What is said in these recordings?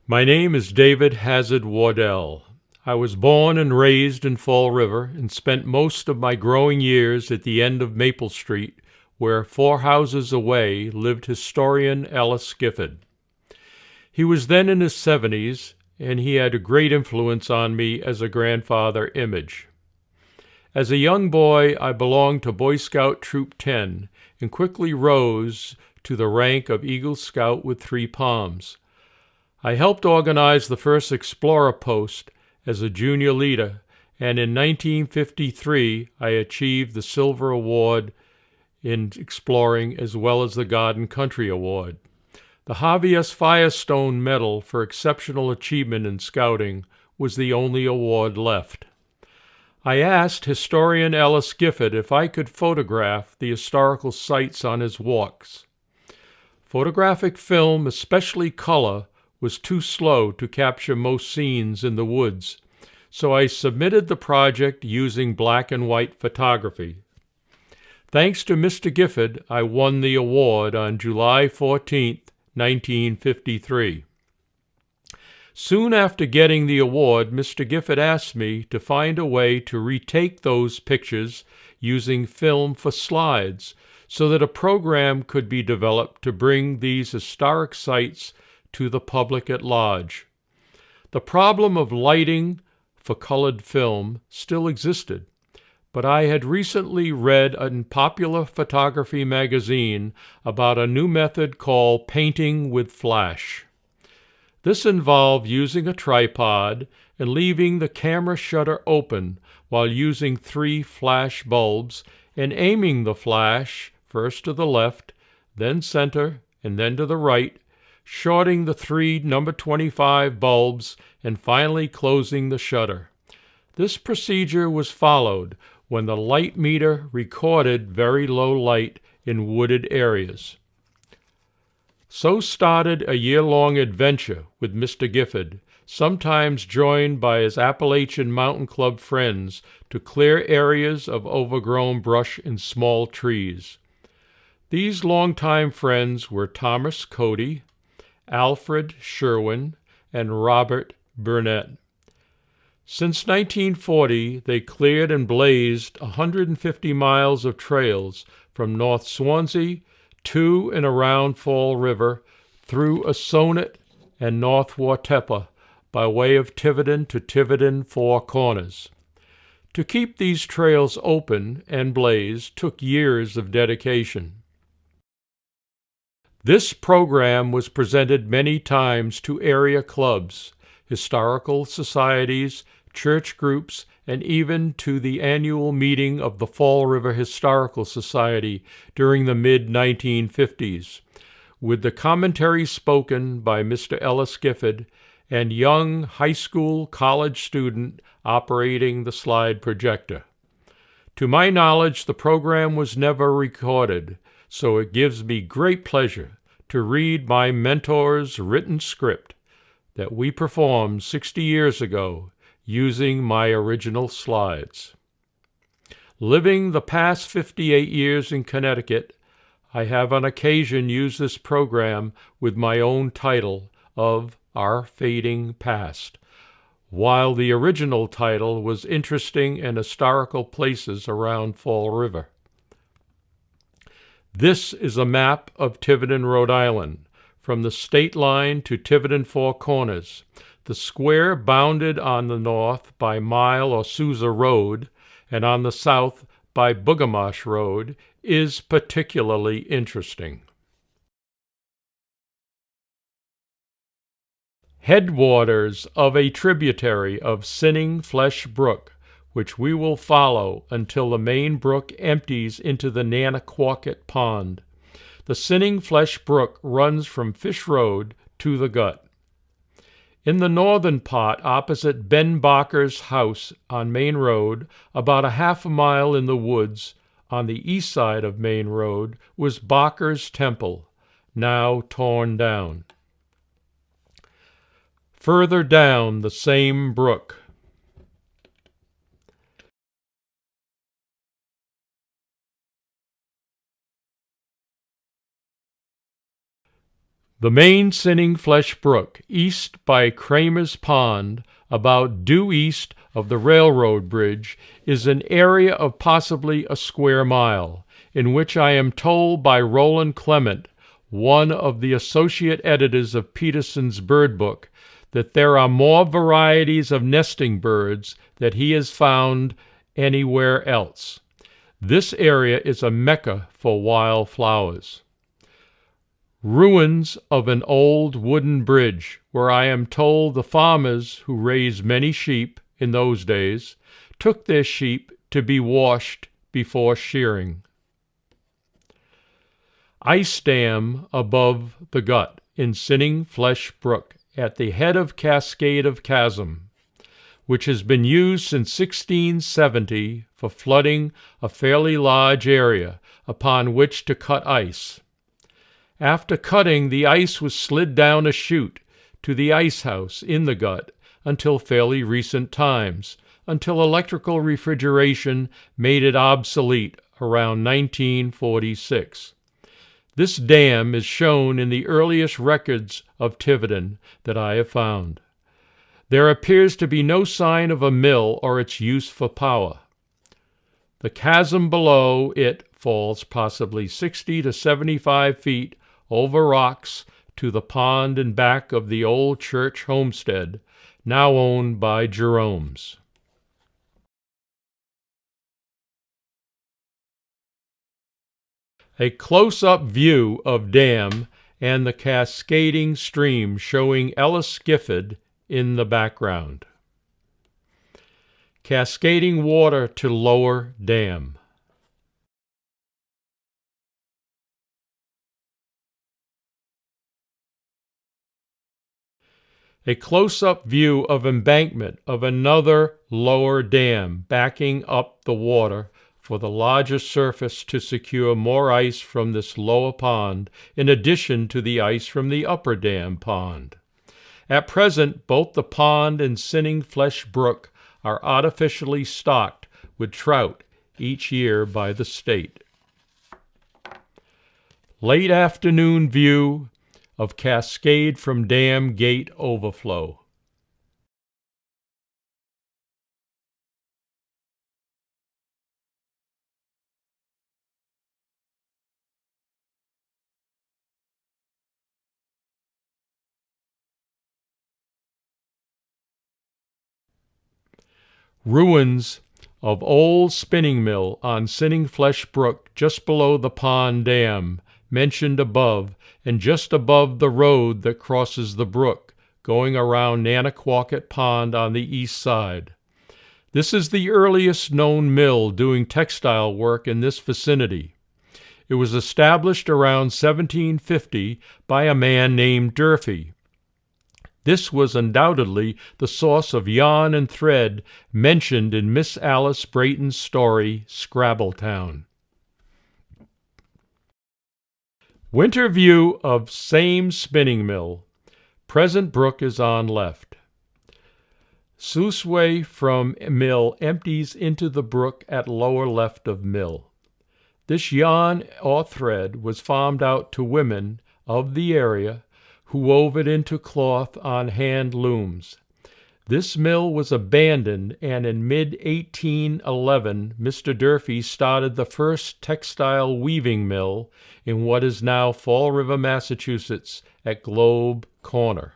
My name is David Hazard Wardell. I was born and raised in Fall River and spent most of my growing years at the end of Maple Street, where 4 houses away lived historian Ellis Gifford. He was then in his 70s, and he had a great influence on me as a grandfather image. As a young boy, I belonged to Boy Scout Troop 10 and quickly rose to the rank of Eagle Scout with 3 palms. I helped organize the first Explorer post as a junior leader, and in 1953 I achieved the Silver Award in exploring as well as the Garden Country Award. The Harvey S. Firestone Medal for Exceptional Achievement in Scouting was the only award left. I asked historian Ellis Gifford if I could photograph the historical sites on his walks. Photographic film, especially color, was too slow to capture most scenes in the woods, so I submitted the project using black and white photography. Thanks to Mr. Gifford, I won the award on July 14, 1953. Soon after getting the award, Mr. Gifford asked me to find a way to retake those pictures using film for slides so that a program could be developed to bring these historic sites to the public at large. The problem of lighting for colored film still existed, but I had recently read in Popular Photography magazine about a new method called painting with flash. This involved using a tripod and leaving the camera shutter open while using 3 flash bulbs and aiming the flash first to the left, then center, and then to the right, shorting the 3 number 25 bulbs and finally closing the shutter. This procedure was followed when the light meter recorded very low light in wooded areas. So started a year-long adventure with Mr. Gifford, sometimes joined by his Appalachian Mountain Club friends to clear areas of overgrown brush and small trees. These longtime friends were Thomas Cody, Alfred Sherwin, and Robert Burnett. Since 1940, they cleared and blazed 150 miles of trails from North Swansea to and around Fall River, through Assonet and North Wartepa, by way of Tiverton to Tiverton Four Corners. To keep these trails open and blazed took years of dedication. This program was presented many times to area clubs, historical societies, church groups, and even to the annual meeting of the Fall River Historical Society during the mid-1950s, with the commentary spoken by Mr. Ellis Gifford and young high school college student operating the slide projector. To my knowledge, the program was never recorded, so it gives me great pleasure to read my mentor's written script that we performed 60 years ago using my original slides. Living the past 58 years in Connecticut, I have on occasion used this program with my own title of Our Fading Past, while the original title was Interesting and Historical Places Around Fall River. This is a map of Tiverton, Rhode Island, from the state line to Tiverton Four Corners. The square bounded on the north by Mile or Sousa Road and on the south by Bugamash Road is particularly interesting. Headwaters of a tributary of Sinning Flesh Brook, which we will follow until the main brook empties into the Nanaquacket Pond. The Sinning Flesh Brook runs from Fish Road to the Gut. In the northern part, opposite Ben Barker's house on Main Road, about a half a mile in the woods, on the east side of Main Road, was Barker's Temple, now torn down. Further down the same brook, The main Sinning Flesh Brook, east by Kramer's Pond, about due east of the railroad bridge, is an area of possibly a square mile, in which I am told by Roland Clement, one of the associate editors of Peterson's Bird Book, that there are more varieties of nesting birds that he has found anywhere else. This area is a mecca for wild flowers. Ruins of an old wooden bridge, where I am told the farmers who raised many sheep in those days took their sheep to be washed before shearing. Ice dam above the gut in Sinning Flesh Brook at the head of Cascade of Chasm, which has been used since 1670 for flooding a fairly large area upon which to cut ice. After cutting, the ice was slid down a chute to the ice house in the gut until fairly recent times, until electrical refrigeration made it obsolete around 1946. This dam is shown in the earliest records of Tiverton that I have found. There appears to be no sign of a mill or its use for power. The chasm below it falls possibly 60 to 75 feet over rocks to the pond and back of the old church homestead, now owned by Jerome's. A close-up view of dam and the cascading stream showing Ellis, Gifford in the background. Cascading water to lower dam. A close-up view of embankment of another lower dam backing up the water for the larger surface to secure more ice from this lower pond in addition to the ice from the upper dam pond. At present, both the pond and Sinning Flesh Brook are artificially stocked with trout each year by the state. Late afternoon view of cascade from dam gate overflow. Ruins of old spinning mill on Sinning Flesh Brook just below the pond dam mentioned above and just above the road that crosses the brook going around Nanaquacket Pond on the east side. This is the earliest known mill doing textile work in this vicinity. It was established around 1750 by a man named Durfee. This was undoubtedly the source of yarn and thread mentioned in Miss Alice Brayton's story, Scrabbletown. Winter view of same spinning mill. Present brook is on left. Sluiceway from mill empties into the brook at lower left of mill. This yarn or thread was farmed out to women of the area who wove it into cloth on hand looms. This mill was abandoned, and in mid-1811 Mr. Durfee started the first textile weaving mill in what is now Fall River, Massachusetts, at Globe Corner.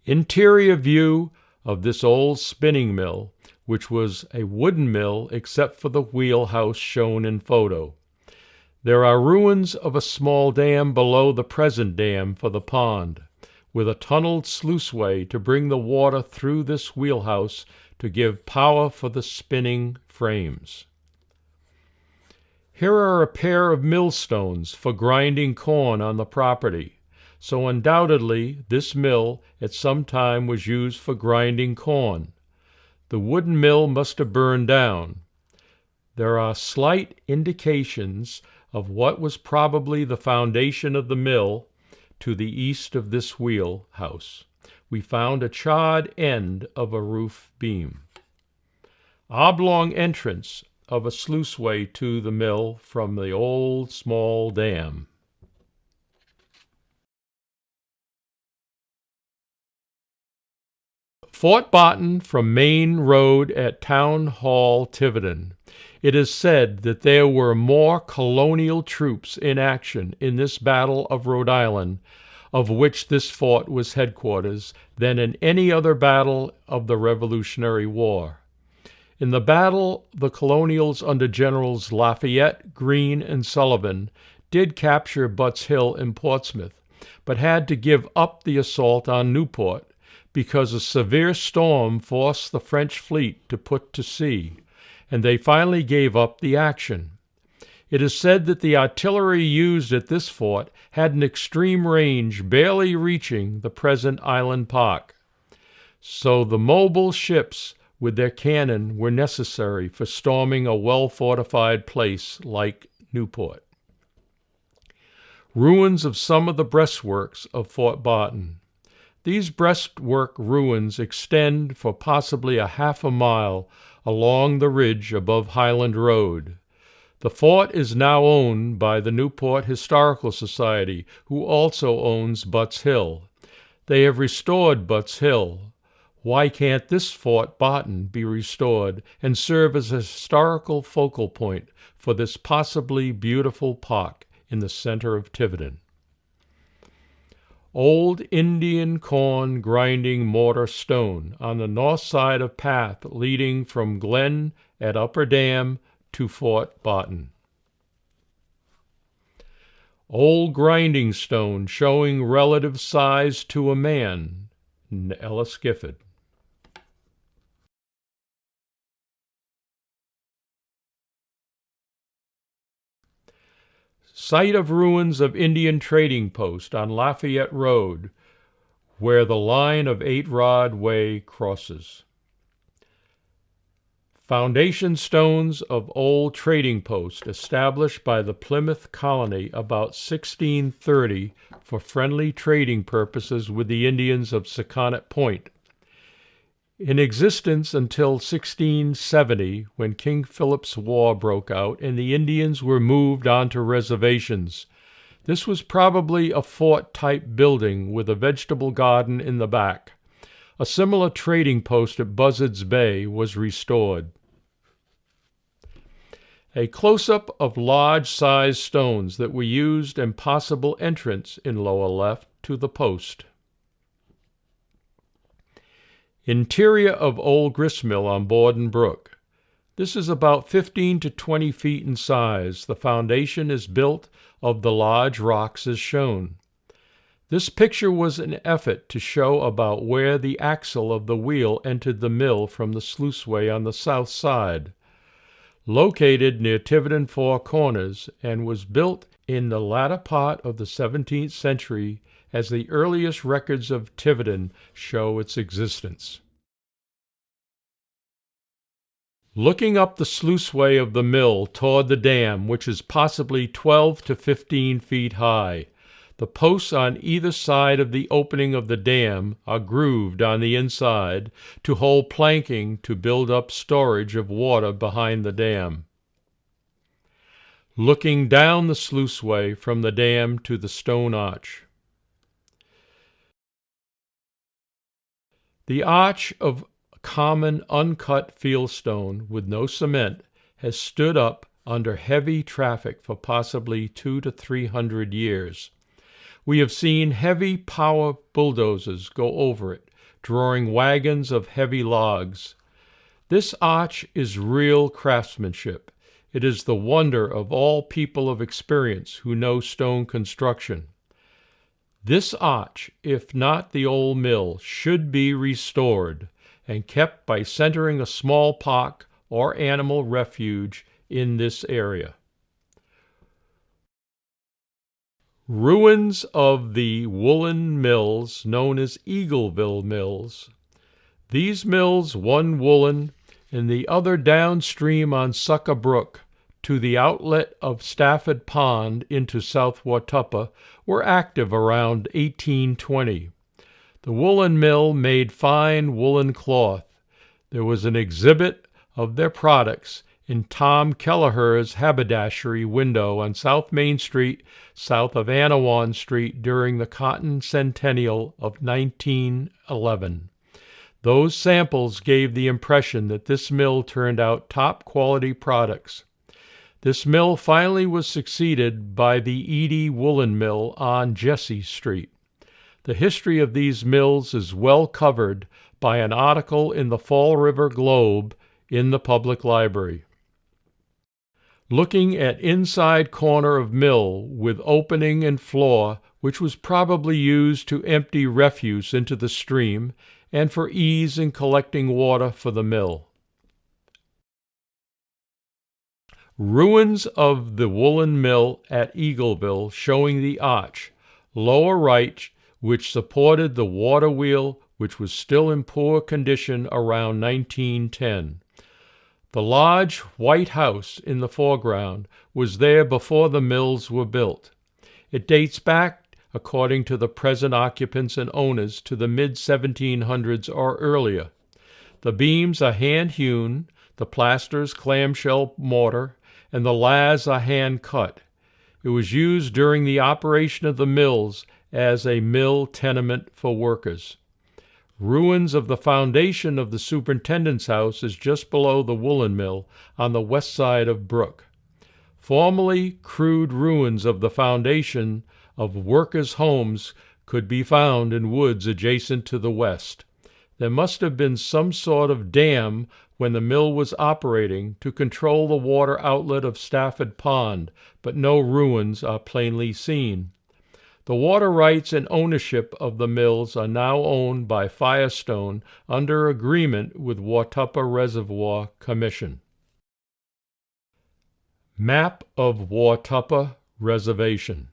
Interior view of this old spinning mill, which was a wooden mill except for the wheelhouse shown in photo. There are ruins of a small dam below the present dam for the pond, with a tunneled sluiceway to bring the water through this wheelhouse to give power for the spinning frames. Here are a pair of millstones for grinding corn on the property, so undoubtedly this mill at some time was used for grinding corn. The wooden mill must have burned down. There are slight indications of what was probably the foundation of the mill to the east of this wheelhouse. We found a charred end of a roof beam. Oblong entrance of a sluiceway to the mill from the old small dam. Fort Barton from Main Road at Town Hall, Tiverton. It is said that there were more colonial troops in action in this Battle of Rhode Island, of which this fort was headquarters, than in any other battle of the Revolutionary War. In the battle, the colonials under Generals Lafayette, Greene, and Sullivan did capture Butts Hill in Portsmouth, but had to give up the assault on Newport because a severe storm forced the French fleet to put to sea, and they finally gave up the action. It is said that the artillery used at this fort had an extreme range barely reaching the present Island Park. So the mobile ships with their cannon were necessary for storming a well-fortified place like Newport. Ruins of some of the breastworks of Fort Barton. These breastwork ruins extend for possibly a half a mile along the ridge above Highland Road. The fort is now owned by the Newport Historical Society, who also owns Butts Hill. They have restored Butts Hill. Why can't this Fort Barton be restored and serve as a historical focal point for this possibly beautiful park in the center of Tiverton? Old Indian corn grinding mortar stone on the north side of path leading from Glen at Upper Dam to Fort Barton. Old grinding stone showing relative size to a man. Ellis, Gifford. Site of ruins of Indian trading post on Lafayette Road, where the line of 8-rod way crosses. Foundation stones of old trading post established by the Plymouth colony about 1630 for friendly trading purposes with the Indians of Saconnet Point. In existence until 1670, when King Philip's War broke out and the Indians were moved onto reservations. This was probably a fort-type building with a vegetable garden in the back. A similar trading post at Buzzards Bay was restored. A close-up of large-sized stones that were used and possible entrance in lower left to the post. Interior of old gristmill on Brook. This is about 15 to 20 feet in size. The foundation is built of the large rocks as shown. This picture was an effort to show about where the axle of the wheel entered the mill from the sluiceway on the south side. Located near Tiverton Four Corners and was built in the latter part of the 17th century, as the earliest records of Tiverton show its existence. Looking up the sluiceway of the mill toward the dam, which is possibly 12 to 15 feet high, the posts on either side of the opening of the dam are grooved on the inside to hold planking to build up storage of water behind the dam. Looking down the sluiceway from the dam to the stone arch. The arch of common uncut fieldstone with no cement has stood up under heavy traffic for possibly 200 to 300 years. We have seen heavy power bulldozers go over it, drawing wagons of heavy logs. This arch is real craftsmanship. It is the wonder of all people of experience who know stone construction. This arch, if not the old mill, should be restored and kept by centering a small park or animal refuge in this area. Ruins of the Woolen mills known as Eagleville Mills. These mills, one Woolen and the other downstream on Sucker Brook to the outlet of Stafford Pond into South Watuppa, were active around 1820. The Woolen mill made fine woolen cloth. There was an exhibit of their products in Tom Kelleher's haberdashery window on South Main Street, south of Anawan Street, during the Cotton Centennial of 1911. Those samples gave the impression that this mill turned out top-quality products. This mill finally was succeeded by the Edie Woolen Mill on Jesse Street. The history of these mills is well covered by an article in the Fall River Globe in the public library. Looking at inside corner of mill with opening and floor, which was probably used to empty refuse into the stream and for ease in collecting water for the mill. Ruins of the Woolen Mill at Eagleville showing the arch, lower right, which supported the water wheel, which was still in poor condition around 1910. The large white house in the foreground was there before the mills were built. It dates back, according to the present occupants and owners, to the mid-1700s or earlier. The beams are hand-hewn, the plasters clamshell mortar, and the laths are hand-cut. It was used during the operation of the mills as a mill tenement for workers. Ruins of the foundation of the superintendent's house is just below the Woolen Mill on the west side of Brook. Formerly crude ruins of the foundation of workers' homes could be found in woods adjacent to the west. There must have been some sort of dam when the mill was operating to control the water outlet of Stafford Pond, but no ruins are plainly seen. The water rights and ownership of the mills are now owned by Firestone under agreement with Watuppa Reservoir Commission. Map of Watuppa Reservation.